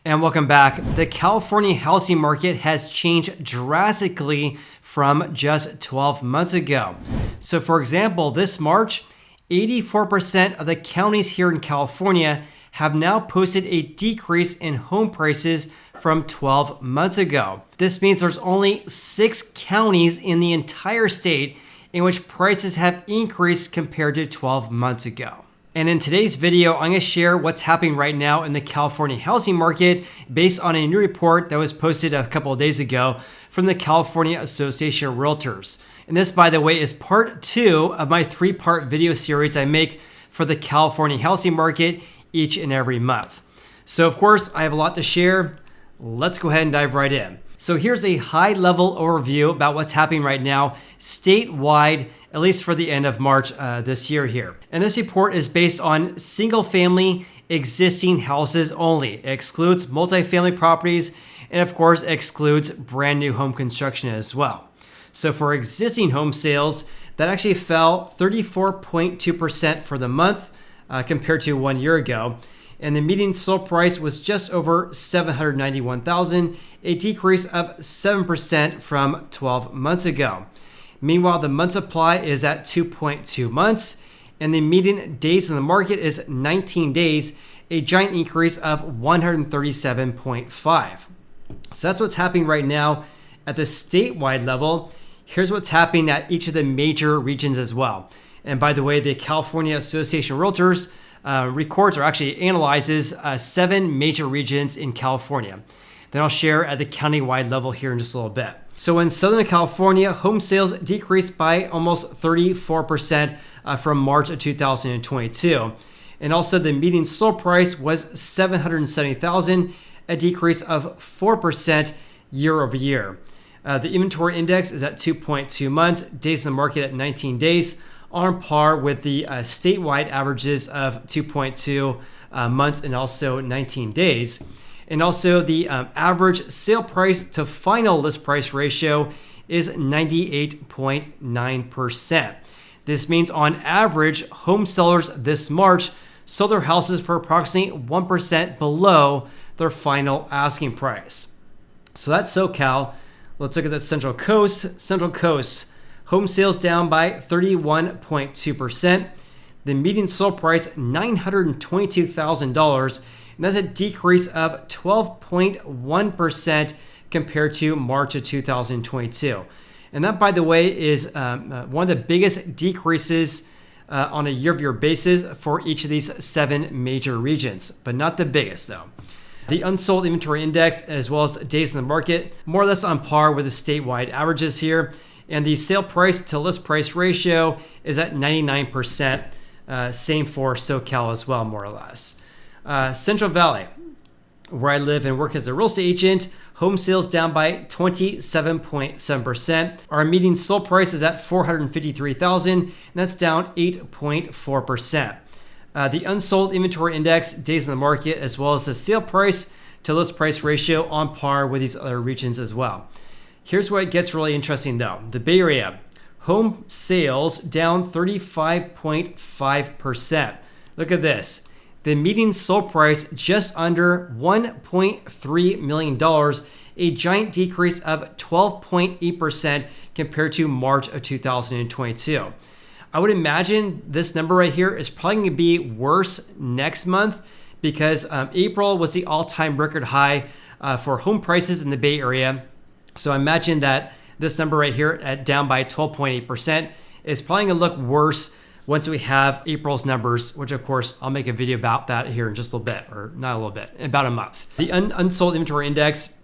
And welcome back. The California housing market has changed drastically from just 12 months ago. So for example, this March, 84% of the counties here in California have now posted a decrease in home prices from 12 months ago. This means there's only 6 counties in the entire state in which prices have increased compared to 12 months ago. And in today's video, I'm going to share what's happening right now in the California housing market based on a new report that was posted a couple of days ago from the California Association of Realtors. And this, by the way, is part 2 of my 3-part video series I make for the California housing market each and every month. So of course, I have a lot to share. Let's go ahead and dive right in. So here's a high-level overview about what's happening right now statewide, at least for the end of March this year here. And this report is based on single-family existing houses only. It excludes multifamily properties and of course excludes brand new home construction as well. So for existing home sales, that actually fell 34.2% for the month compared to 1 year ago. And the median sold price was just over $791,000, a decrease of 7% from 12 months ago. Meanwhile, the month supply is at 2.2 months, and the median days in the market is 19 days, a giant increase of 137.5. So that's what's happening right now at the statewide level. Here's what's happening at each of the major regions as well. And by the way, the California Association of Realtors records or actually analyzes 7 major regions in California. Then I'll share at the county-wide level here in just a little bit. So in Southern California, home sales decreased by almost 34% from March of 2022. And also the median sold price was $770,000, a decrease of 4% year over year. The inventory index is at 2.2 months, days in the market at 19 days, on par with the statewide averages of 2.2 months and also 19 days. And also the average sale price to final list price ratio is 98.9%. This means on average, home sellers this March sold their houses for approximately 1% below their final asking price. So that's SoCal. Let's look at the Central Coast. Central Coast. Home sales down by 31.2%. The median sold price, $922,000, and that's a decrease of 12.1% compared to March of 2022. And that, by the way, is one of the biggest decreases on a year-over-year basis for each of these 7 major regions, but not the biggest though. The unsold inventory index, as well as days in the market, more or less on par with the statewide averages here. And the sale price to list price ratio is at 99%. Same for SoCal as well, more or less. Central Valley, where I live and work as a real estate agent, home sales down by 27.7%. Our median sold price is at $453,000, and that's down 8.4%. The unsold inventory index, days in the market, as well as the sale price to list price ratio on par with these other regions as well. Here's where it gets really interesting though. The Bay Area, home sales down 35.5%. Look at this. The median sold price just under $1.3 million, a giant decrease of 12.8% compared to March of 2022. I would imagine this number right here is probably going to be worse next month because April was the all-time record high for home prices in the Bay Area. So I imagine that this number right here at down by 12.8% is probably going to look worse once we have April's numbers, which of course I'll make a video about that here in just a little bit, or not a little bit, in about a month. The unsold inventory index,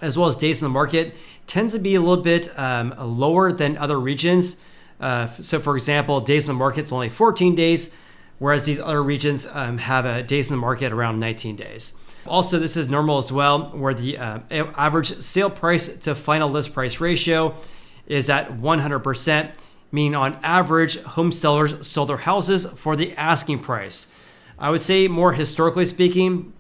as well as days in the market, tends to be a little bit lower than other regions. So for example, days in the market is only 14 days, whereas these other regions have a days in the market around 19 days. Also, this is normal as well, where the average sale price to final list price ratio is at 100%, meaning on average, home sellers sold their houses for the asking price. I would say more historically speaking,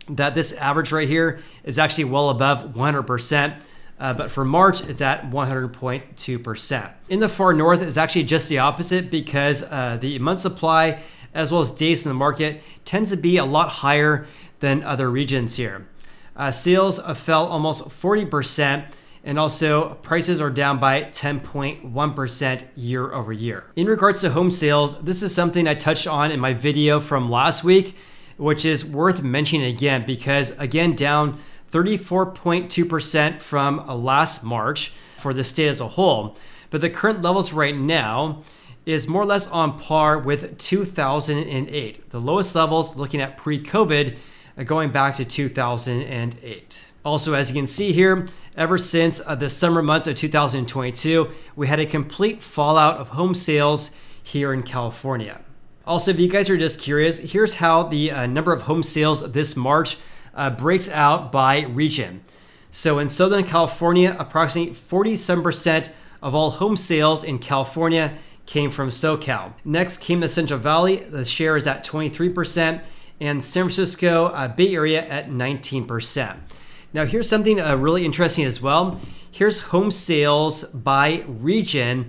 that this average right here is actually well above 100%. But for March, it's at 100.2%. In the far north, it's actually just the opposite because the month supply, as well as days in the market, tends to be a lot higher than other regions here. Sales fell almost 40%, and also prices are down by 10.1% year over year. In regards to home sales, this is something I touched on in my video from last week, which is worth mentioning again because, again, down 34.2% from last March for the state as a whole. But the current levels right now is more or less on par with 2008. The lowest levels looking at pre-COVID going back to 2008. Also, as you can see here, ever since the summer months of 2022, we had a complete fallout of home sales here in California. Also, if you guys are just curious, here's how the number of home sales this March breaks out by region. So in Southern California, approximately 47% of all home sales in California came from SoCal. Next came the Central Valley. The share is at 23%, and San Francisco Bay Area at 19%. Now here's something really interesting as well. Here's home sales by region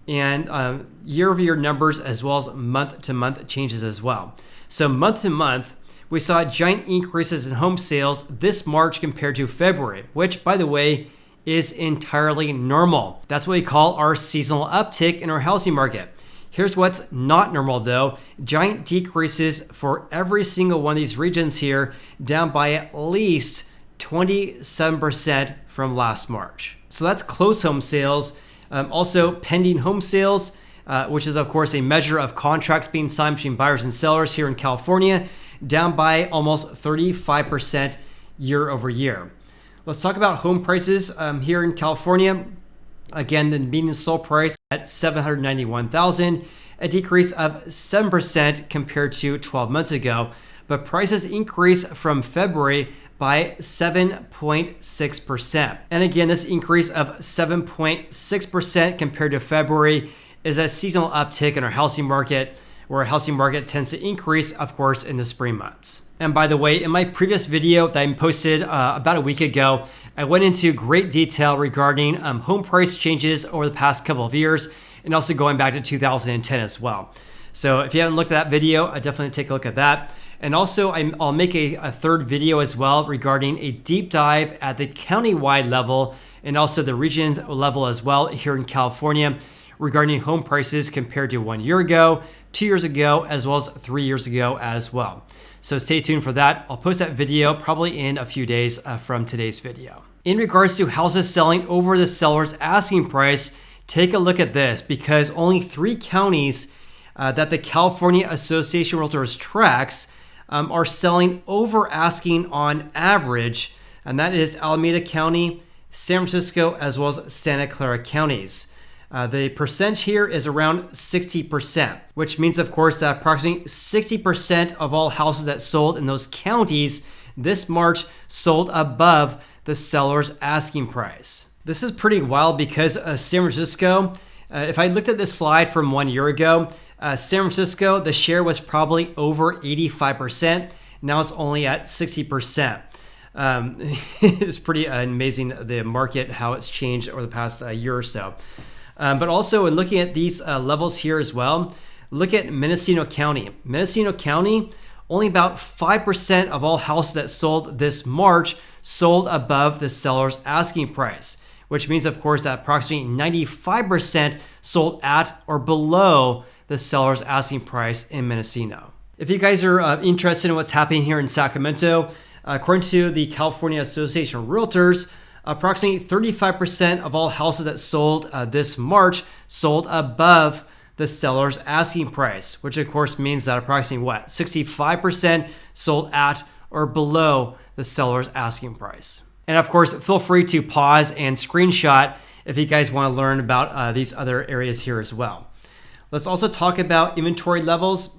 and year-over-year numbers as well as month-to-month changes as well. So month-to-month, we saw giant increases in home sales this March compared to February, which, by the way, is entirely normal. That's what we call our seasonal uptick in our housing market. Here's what's not normal though. Giant decreases for every single one of these regions here, down by at least 27% from last March. So that's closed home sales. Also pending home sales, which is of course a measure of contracts being signed between buyers and sellers here in California, down by almost 35% year over year. Let's talk about home prices here in California. Again, the median sold price at $791,000, a decrease of 7% compared to 12 months ago. But prices increased from February by 7.6%. And again, this increase of 7.6% compared to February is a seasonal uptick in our housing market, where our housing market tends to increase, of course, in the spring months. And by the way, in my previous video that I posted about a week ago, I went into great detail regarding home price changes over the past couple of years, and also going back to 2010 as well. So if you haven't looked at that video, definitely take a look at that. And also I'll make a third video as well regarding a deep dive at the county-wide level and also the region level as well here in California regarding home prices compared to 1 year ago, 2 years ago, as well as 3 years ago as well. So stay tuned for that. I'll post that video probably in a few days from today's video. In regards to houses selling over the seller's asking price, take a look at this because only 3 counties that the California Association of Realtors tracks are selling over asking on average, and that is Alameda County, San Francisco, as well as Santa Clara counties. The percent here is around 60%, which means, of course, that approximately 60% of all houses that sold in those counties this March sold above the seller's asking price. This is pretty wild because San Francisco, if I looked at this slide from 1 year ago, San Francisco, the share was probably over 85%. Now it's only at 60%. It's pretty amazing, the market, how it's changed over the past year or so. But also in looking at these levels here as well, look at Mendocino County. Mendocino County, only about 5% of all houses that sold this March sold above the seller's asking price, which means, of course, that approximately 95% sold at or below the seller's asking price in Mendocino. If you guys are interested in what's happening here in Sacramento, according to the California Association of Realtors, approximately 35% of all houses that sold this March sold above the seller's asking price, which of course means that approximately 65% sold at or below the seller's asking price. And of course, feel free to pause and screenshot if you guys want to learn about these other areas here as well. Let's also talk about inventory levels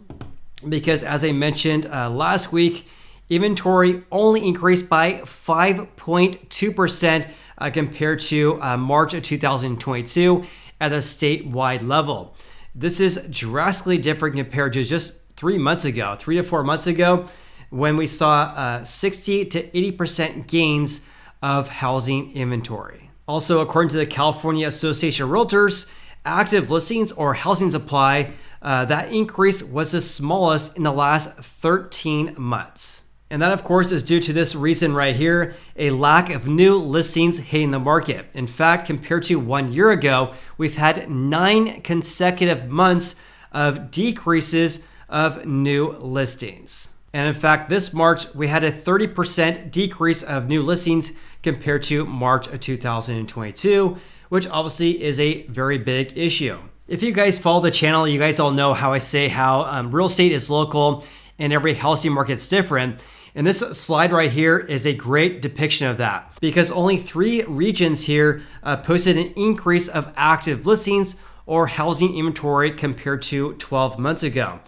because, as I mentioned last week, inventory only increased by 5.2% compared to March of 2022 at a statewide level. This is drastically different compared to just 3 months ago, 3 to 4 months ago, when we saw 60 to 80% gains of housing inventory. Also, according to the California Association of Realtors, active listings or housing supply, that increase was the smallest in the last 13 months. And that, of course, is due to this reason right here, a lack of new listings hitting the market. In fact, compared to 1 year ago, we've had 9 consecutive months of decreases of new listings. And in fact, this March, we had a 30% decrease of new listings compared to March of 2022, which obviously is a very big issue. If you guys follow the channel, you guys all know how I say how real estate is local and every housing market's different. And this slide right here is a great depiction of that because only 3 regions here posted an increase of active listings or housing inventory compared to 12 months ago.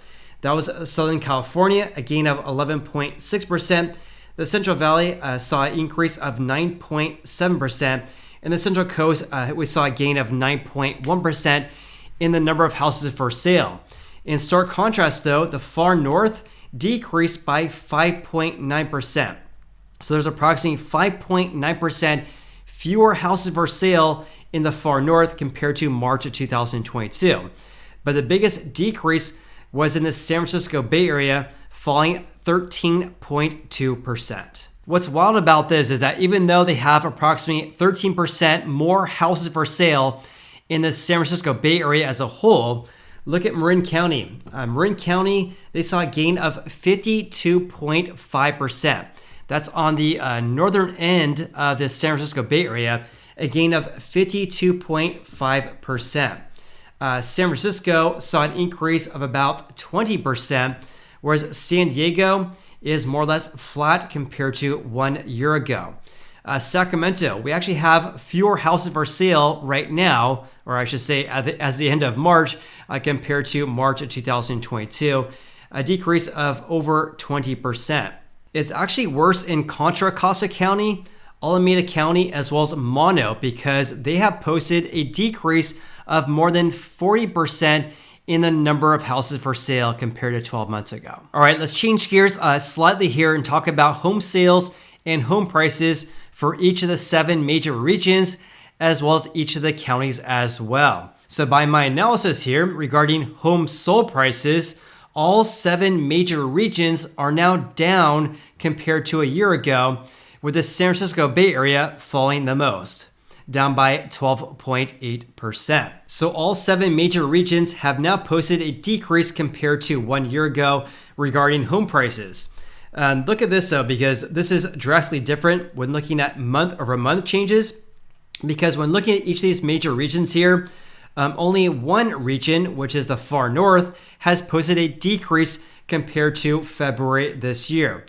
That was Southern California, a gain of 11.6%. The Central Valley saw an increase of 9.7%. And the Central Coast, we saw a gain of 9.1% in the number of houses for sale. In stark contrast, though, the far north decreased by 5.9%. So there's approximately 5.9% fewer houses for sale in the far north compared to March of 2022. But the biggest decrease was in the San Francisco Bay Area, falling 13.2%. What's wild about this is that even though they have approximately 13% more houses for sale in the San Francisco Bay Area as a whole, look at Marin County. Marin County, they saw a gain of 52.5%. That's on the northern end of the San Francisco Bay Area, a gain of 52.5%. San Francisco saw an increase of about 20%, whereas San Diego is more or less flat compared to 1 year ago. Sacramento, we actually have fewer houses for sale right now, or I should say as the end of March compared to March of 2022, a decrease of over 20%. It's actually worse in Contra Costa County, Alameda County, as well as Mono, because they have posted a decrease of more than 40% in the number of houses for sale compared to 12 months ago. All right, let's change gears slightly here and talk about home sales and home prices for each of the 7 major regions, as well as each of the counties as well. So by my analysis here regarding home sold prices, all 7 major regions are now down compared to a year ago, with the San Francisco Bay Area falling the most, down by 12.8%. So all 7 major regions have now posted a decrease compared to 1 year ago regarding home prices. Look at this though, because this is drastically different when looking at month-over-month changes, because when looking at each of these major regions here, only one region, which is the far north, has posted a decrease compared to February this year.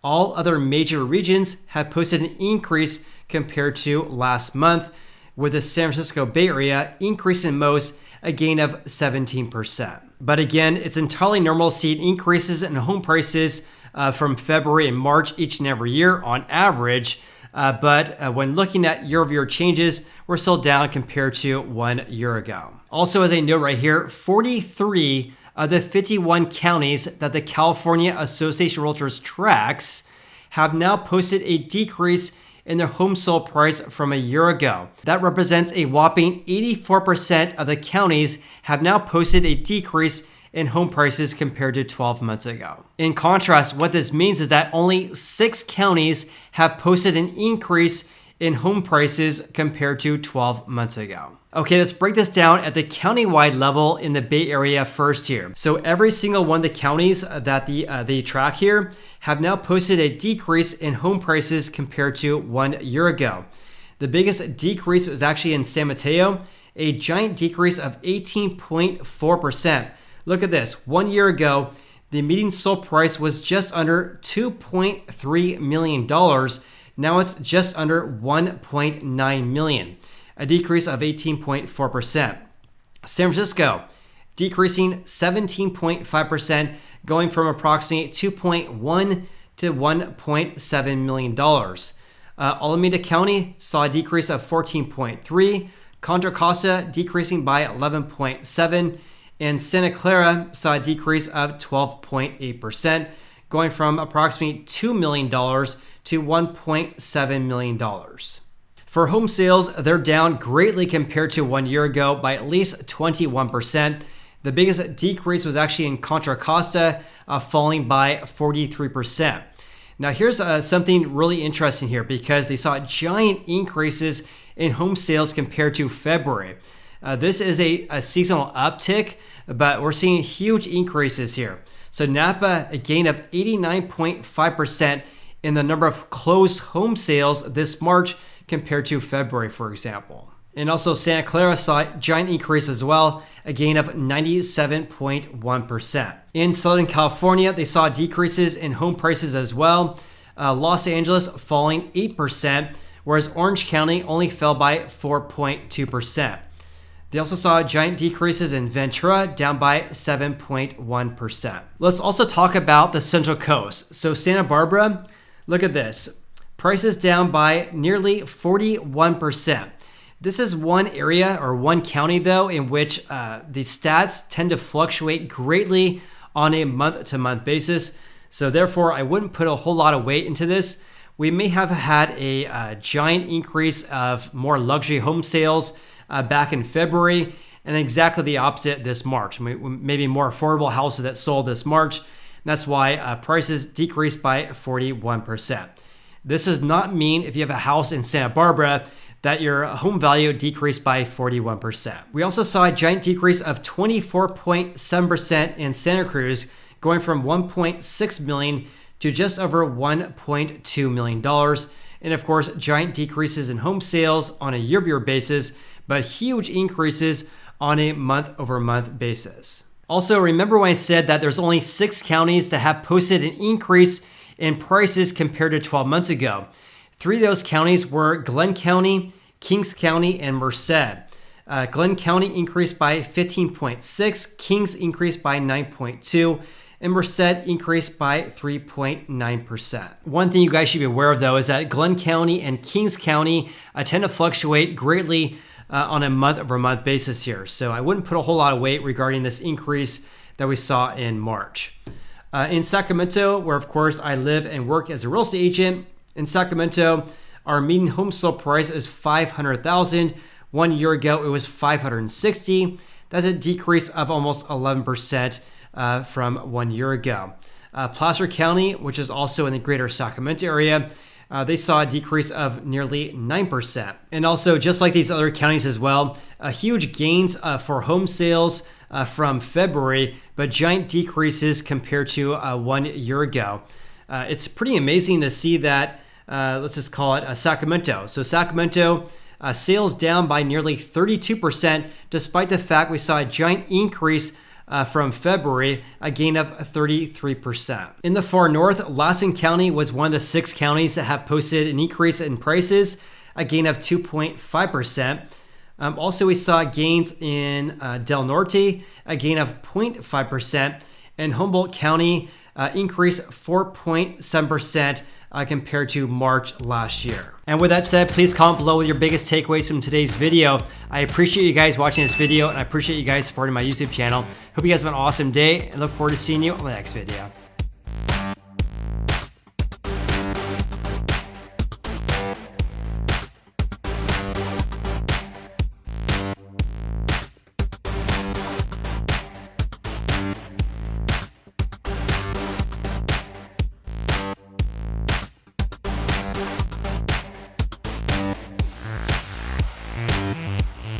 All other major regions have posted an increase compared to last month, with the San Francisco Bay Area increasing most, a gain of 17%. But again, it's entirely normal to see increases in home prices from February and March each and every year on average. But when looking at year-over-year changes, we're still down compared to 1 year ago. Also, as a note right here, 43 of the 51 counties that the California Association of Realtors tracks have now posted a decrease in their home sold price from a year ago. That represents a whopping 84% of the counties have now posted a decrease in home prices compared to 12 months ago. In contrast, what this means is that only 6 counties have posted an increase in home prices compared to 12 months ago. Okay, let's break this down at the countywide level in the Bay Area first here. So every single one of the counties that they track here have now posted a decrease in home prices compared to 1 year ago. The biggest decrease was actually in San Mateo, a giant decrease of 18.4%. Look at this. 1 year ago, the median sold price was just under $2.3 million. Now it's just under $1.9 million, a decrease of 18.4%. San Francisco, decreasing 17.5%, going from approximately $2.1 to $1.7 million. Alameda County saw a decrease of 14.3%, Contra Costa decreasing by 11.7%, and Santa Clara saw a decrease of 12.8%, going from approximately $2 million to $1.7 million. For home sales, they're down greatly compared to 1 year ago by at least 21%. The biggest decrease was actually in Contra Costa, falling by 43%. Now here's something really interesting here because they saw giant increases in home sales compared to February. This is a seasonal uptick, but we're seeing huge increases here. So Napa, a gain of 89.5% in the number of closed home sales this March compared to February, for example. And also Santa Clara saw a giant increase as well, a gain of 97.1%. In Southern California, they saw decreases in home prices as well. Los Angeles falling 8%, whereas Orange County only fell by 4.2%. They also saw giant decreases in Ventura, down by 7.1%. Let's also talk about the Central Coast. So Santa Barbara, look at this. Prices down by nearly 41%. This is one area or one county, though, in which the stats tend to fluctuate greatly on a month-to-month basis. So therefore, I wouldn't put a whole lot of weight into this. We may have had a giant increase of more luxury home sales back in February, and exactly the opposite this March. Maybe more affordable houses that sold this March. That's why prices decreased by 41%. This does not mean if you have a house in Santa Barbara that your home value decreased by 41%. We also saw a giant decrease of 24.7% in Santa Cruz, going from $1.6 million to just over $1.2 million. And of course, giant decreases in home sales on a year-over-year basis, but huge increases on a month-over-month basis. Also, remember when I said that there's only 6 counties that have posted an increase in prices compared to 12 months ago. 3 of those counties were Glenn County, Kings County, and Merced. Glenn County increased by 15.6, Kings increased by 9.2, and Merced increased by 3.9%. One thing you guys should be aware of, though, is that Glenn County and Kings County tend to fluctuate greatly on a month-over-month basis here. So I wouldn't put a whole lot of weight regarding this increase that we saw in March. In Sacramento, where of course I live and work as a real estate agent, in Sacramento, our median home sale price is $500,000. 1 year ago, it was $560,000. That's a decrease of almost 11% from 1 year ago. Placer County, which is also in the greater Sacramento area, they saw a decrease of nearly 9%. And also, just like these other counties as well, huge gains for home sales from February, but giant decreases compared to 1 year ago. It's pretty amazing to see that, let's just call it Sacramento. So Sacramento, sales down by nearly 32%, despite the fact we saw a giant increase from February, a gain of 33%. In the far north, Lassen County was one of the 6 counties that have posted an increase in prices, a gain of 2.5%. Also, we saw gains in Del Norte, a gain of 0.5%, and Humboldt County increased 4.7% compared to March last year. And with that said, please comment below with your biggest takeaways from today's video. I appreciate you guys watching this video, and I appreciate you guys supporting my YouTube channel. Hope you guys have an awesome day, and look forward to seeing you on the next video.